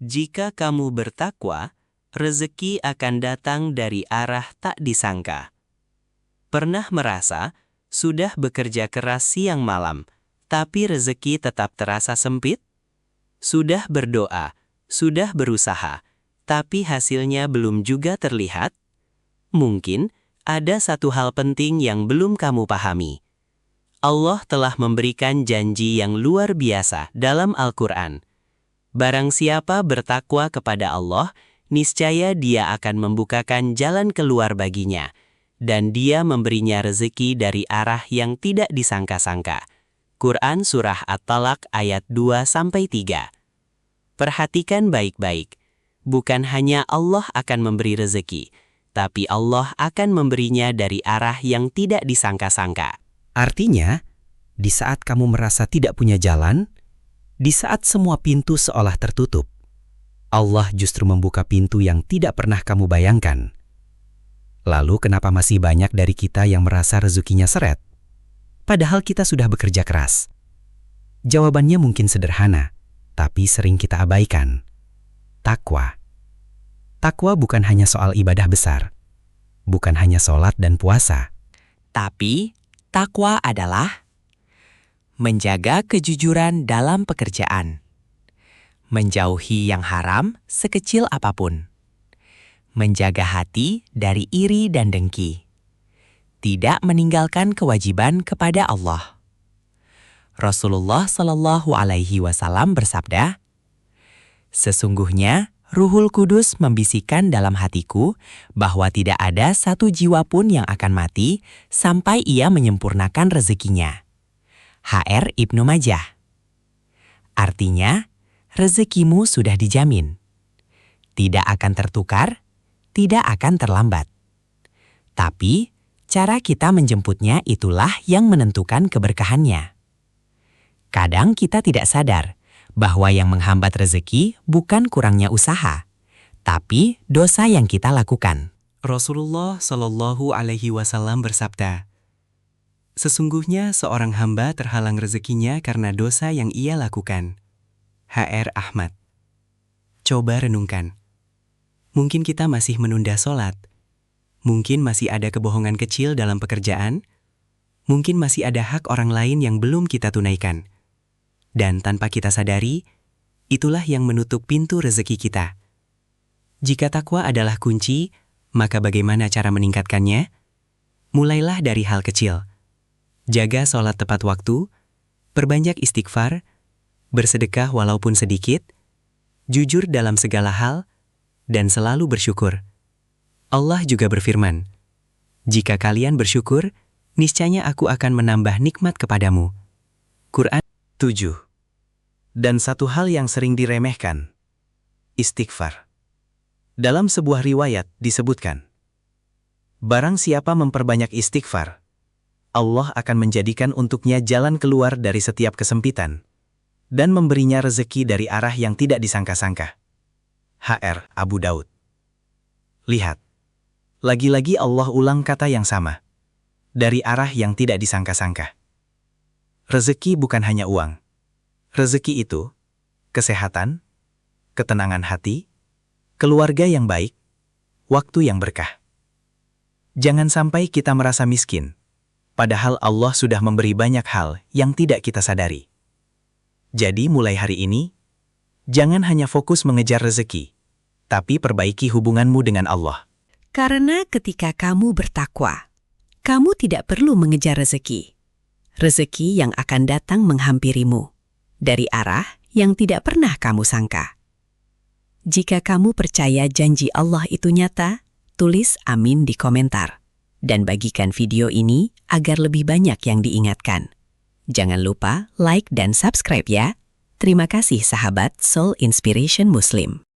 Jika kamu bertakwa, rezeki akan datang dari arah tak disangka. Pernah merasa sudah bekerja keras siang malam, tapi rezeki tetap terasa sempit? Sudah berdoa, sudah berusaha, tapi hasilnya belum juga terlihat? Mungkin ada satu hal penting yang belum kamu pahami. Allah telah memberikan janji yang luar biasa dalam Al-Quran. Barang siapa bertakwa kepada Allah, niscaya Dia akan membukakan jalan keluar baginya, dan Dia memberinya rezeki dari arah yang tidak disangka-sangka. Quran Surah At-Talaq ayat 2-3. Perhatikan baik-baik. Bukan hanya Allah akan memberi rezeki, tapi Allah akan memberinya dari arah yang tidak disangka-sangka. Artinya, di saat kamu merasa tidak punya jalan, di saat semua pintu seolah tertutup, Allah justru membuka pintu yang tidak pernah kamu bayangkan. Lalu kenapa masih banyak dari kita yang merasa rezekinya seret? Padahal kita sudah bekerja keras. Jawabannya mungkin sederhana, tapi sering kita abaikan. Takwa. Takwa bukan hanya soal ibadah besar, bukan hanya sholat dan puasa. Tapi, takwa adalah menjaga kejujuran dalam pekerjaan, menjauhi yang haram sekecil apapun, menjaga hati dari iri dan dengki, tidak meninggalkan kewajiban kepada Allah. Rasulullah Shallallahu Alaihi Wasallam bersabda, "Sesungguhnya Ruhul Kudus membisikkan dalam hatiku bahwa tidak ada satu jiwa pun yang akan mati sampai ia menyempurnakan rezekinya." HR Ibnu Majah. Artinya, rezekimu sudah dijamin. Tidak akan tertukar, tidak akan terlambat. Tapi, cara kita menjemputnya itulah yang menentukan keberkahannya. Kadang kita tidak sadar bahwa yang menghambat rezeki bukan kurangnya usaha, tapi dosa yang kita lakukan. Rasulullah Shallallahu Alaihi Wasallam bersabda, "Sesungguhnya seorang hamba terhalang rezekinya karena dosa yang ia lakukan." HR Ahmad. Coba renungkan. Mungkin kita masih menunda sholat. Mungkin masih ada kebohongan kecil dalam pekerjaan. Mungkin masih ada hak orang lain yang belum kita tunaikan. Dan tanpa kita sadari, itulah yang menutup pintu rezeki kita. Jika takwa adalah kunci, maka bagaimana cara meningkatkannya? Mulailah dari hal kecil. Jaga sholat tepat waktu, perbanyak istighfar, bersedekah walaupun sedikit, jujur dalam segala hal, dan selalu bersyukur. Allah juga berfirman, "Jika kalian bersyukur, niscaya aku akan menambah nikmat kepadamu." Quran 7. Dan satu hal yang sering diremehkan, istighfar. Dalam sebuah riwayat disebutkan, barang siapa memperbanyak istighfar, Allah akan menjadikan untuknya jalan keluar dari setiap kesempitan dan memberinya rezeki dari arah yang tidak disangka-sangka. HR Abu Daud. Lihat, lagi-lagi Allah ulang kata yang sama, dari arah yang tidak disangka-sangka. Rezeki bukan hanya uang. Rezeki itu, kesehatan, ketenangan hati, keluarga yang baik, waktu yang berkah. Jangan sampai kita merasa miskin, padahal Allah sudah memberi banyak hal yang tidak kita sadari. Jadi mulai hari ini, jangan hanya fokus mengejar rezeki, tapi perbaiki hubunganmu dengan Allah. Karena ketika kamu bertakwa, kamu tidak perlu mengejar rezeki. Rezeki yang akan datang menghampirimu dari arah yang tidak pernah kamu sangka. Jika kamu percaya janji Allah itu nyata, tulis amin di komentar. Dan bagikan video ini agar lebih banyak yang diingatkan. Jangan lupa like dan subscribe ya. Terima kasih sahabat Soul Inspiration Muslim.